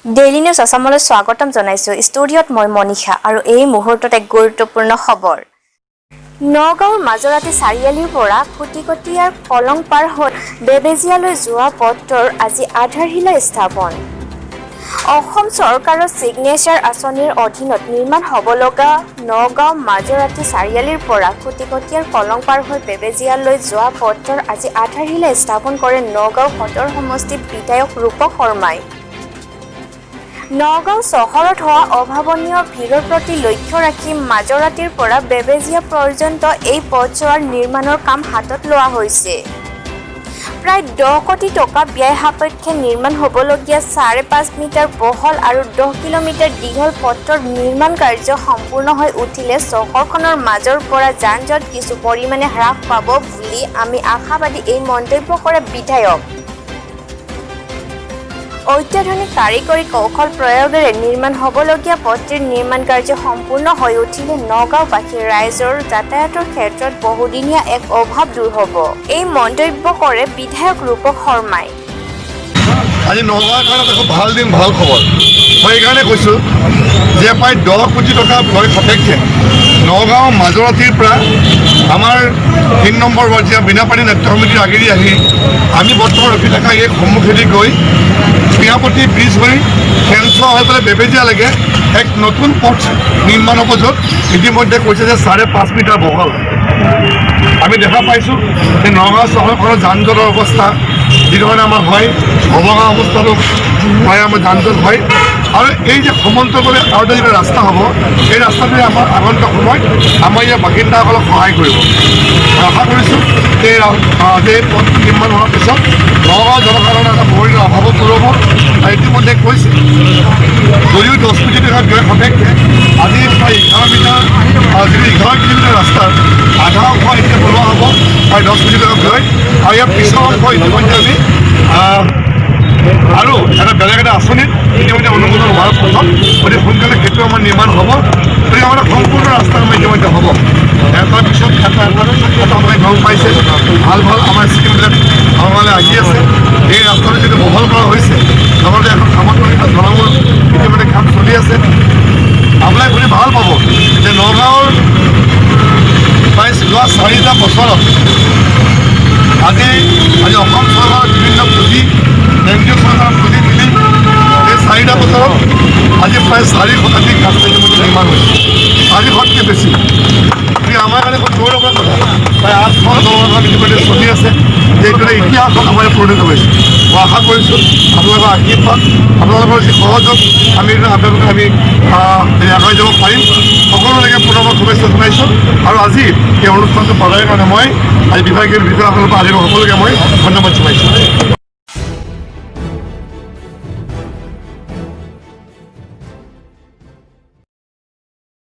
Daily news আসামলৈ স্বাগতম জনাইছো। ষ্টুডিঅ'ত মই মনীষা আৰু এই মুহূৰ্তত এক গুৰুত্বপূৰ্ণ খবৰ। নগাঁৱৰ মাজৰাতি চাৰিআলিৰ পৰা খুটিকটীয়াৰ কলং পাৰ হৈ বেবেজিয়ালৈ যোৱা পথটোৰ আজি আধাৰশিলা স্থাপন। অসম চৰকাৰৰ ছিগনেচাৰ আঁচনিৰ অধীনত নিৰ্মাণ হ'ব লগা নগাঁও মাজৰাতি চাৰিআলিৰ পৰা খুটিকটীয়াৰ কলং পাৰ হৈ বেবেজিয়ালৈ যোৱা পথটোৰ আজি আধাৰশিলা স্থাপন কৰে নগাঁও সদৰ সমষ্টিৰ বিধায়ক ৰূপক শৰ্মাই। নগাঁও চহৰত হোৱা অভাৱনীয় ভিৰৰ প্ৰতি লক্ষ্য ৰাখি মাজৰাতিৰ পৰা বেবেজিয়া পৰ্যন্ত এই পথছোৱাৰ নিৰ্মাণৰ কাম হাতত লোৱা হৈছে। প্ৰায় 10 কোটি টকা ব্যয় সাপেক্ষে নিৰ্মাণ হ'বলগীয়া 5.5 মিটাৰ বহল আৰু 10 কিলোমিটাৰ দীঘল পথটোৰ নিৰ্মাণ কাৰ্য সম্পূৰ্ণ হৈ উঠিলে চহৰখনৰ মাজৰ পৰা যান-জঁট কিছু পৰিমাণে হ্ৰাস পাব বুলি আমি আশাবাদী, এই মন্তব্য কৰে বিধায়ক। অত্যাধুনিক কাৰিকৰী কৌশল প্ৰয়োগেৰে নিৰ্মাণ হ'বলগীয়া পথটিৰ নিৰ্মাণ কাৰ্য সম্পূৰ্ণ হৈ উঠিলে নগাঁওবাসী ৰাইজৰ যাতায়াতৰ ক্ষেত্ৰত বহুদিনীয়া এক অভাৱ দূৰ হ'ব। এই মন্তব্য কৰে বিধায়ক ৰূপক শৰ্মাই। আজি নগাঁৱৰ কাৰণে খুব ভাল দিন, ভাল খবৰ। মই এইকাৰণে কৈছোঁ যে প্ৰায় 10 কোটি টকা ব্যয় সাপেক্ষে নগাঁও মাজৰাতিৰ পৰা আমাৰ 3 নম্বৰ পৰ্যায়ৰ বিনাপানী নাট্য সমিতিৰ আগেদি আহি আমি বৰ্তমান ৰখি থকা এই সন্মুখেদি গৈ মিয়াপতি ব্ৰিজ হৈ খেলচোৱা হৈ পেলাই বেবেজিয়ালৈকে এক নতুন পথ নিৰ্মাণ হ'ব, য'ত ইতিমধ্যে কৈছে যে 5.5 মিটাৰ বহল। আমি দেখা পাইছোঁ যে নগাঁও চহৰখনৰ যান জঁটৰ অৱস্থা যিধৰণে আমাৰ হয়, নগাঁও অৱস্থাটো হয়, আমাৰ যান জঁট হয়। আৰু এই যে সমান্তৰালভাৱে আৰু এটা যিটো ৰাস্তা হ'ব, এই ৰাস্তাটোৱে আমাৰ আগন্তুক সময়ত আমাৰ ইয়াৰ বাসিন্দাসকলক সহায় কৰিব। মই আশা কৰিছোঁ যে এই পথ নিৰ্মাণ হোৱাৰ পিছত নগাঁও জনসাধাৰণৰ এটা বহুদিনৰ অভাৱো পূৰ হ'ব। আৰু ইতিমধ্যে কৈছে যদিও 10 কোটি টকা ব্যয় সাপেক্ষে আজি প্ৰায় 11 মিটাৰ যিটো 11 কিলোমিটাৰ ৰাস্তাৰ আধা অংশ এতিয়া বনোৱা হ'ব, প্ৰায় 10 কোটি টকা ব্যয়। আৰু ইয়াৰ পিছৰ অংশ ইতিমধ্যে আমি আৰু এটা বেলেগ এটা আঁচনিত ইতিমধ্যে অনুমোদন হোৱাৰ পাছত অতি সোনকালে সেইটো আমাৰ নিৰ্মাণ হ'ব। গতিকে আমাৰ সম্পূৰ্ণ ৰাস্তা আমাৰ ইতিমধ্যে হ'ব। তাৰপিছত এটা আপুনি গম পাইছে, ভাল ভাল আমাৰ স্কিমবিলাক আমালৈ আহি আছে। এই ৰাস্তাটো যিটো বহল কৰা হৈছে, লগতে এখন সামগ্ৰিক দলঙৰ ইতিমধ্যে কাম চলি আছে। আপোনালোকে শুনি ভাল পাব যে নগাঁৱৰ প্ৰায় যোৱা 4টা বছৰত আজি অসম চৰকাৰৰ বিভিন্ন পুঁজি, কেন্দ্ৰীয় চৰকাৰৰ পুঁজি মিলি এই 4টা বছৰত আজি প্ৰায় 400 শতাধিক ৰাস্তা ইতিমধ্যে নিৰ্মাণ হৈছে, 400তকৈ বেছি। গতিকে আমাৰ কাৰণে খুব গৌৰৱৰ কথা। প্ৰায় 800 দলঙৰ ইতিমধ্যে চলি আছে, যে এইটো ইতিহাসত আমাৰ পৰিণত হৈছে। মই আশা কৰিছোঁ আপোনালোকৰ আশীৰ্বাদ, আপোনালোকৰ যি সহযোগ আমি আপোনালোকে আমি আগুৱাই যাব পাৰিম। সকলোলৈকে পুনৰবাৰ শুভেচ্ছা জনাইছোঁ। আৰু আজি এই অনুষ্ঠানটো পঢ়াৰ কাৰণে মই আজি বিভাগীয় বিষয়াসকলৰ পৰা আদি সকলোকে মই ধন্যবাদ জনাইছোঁ।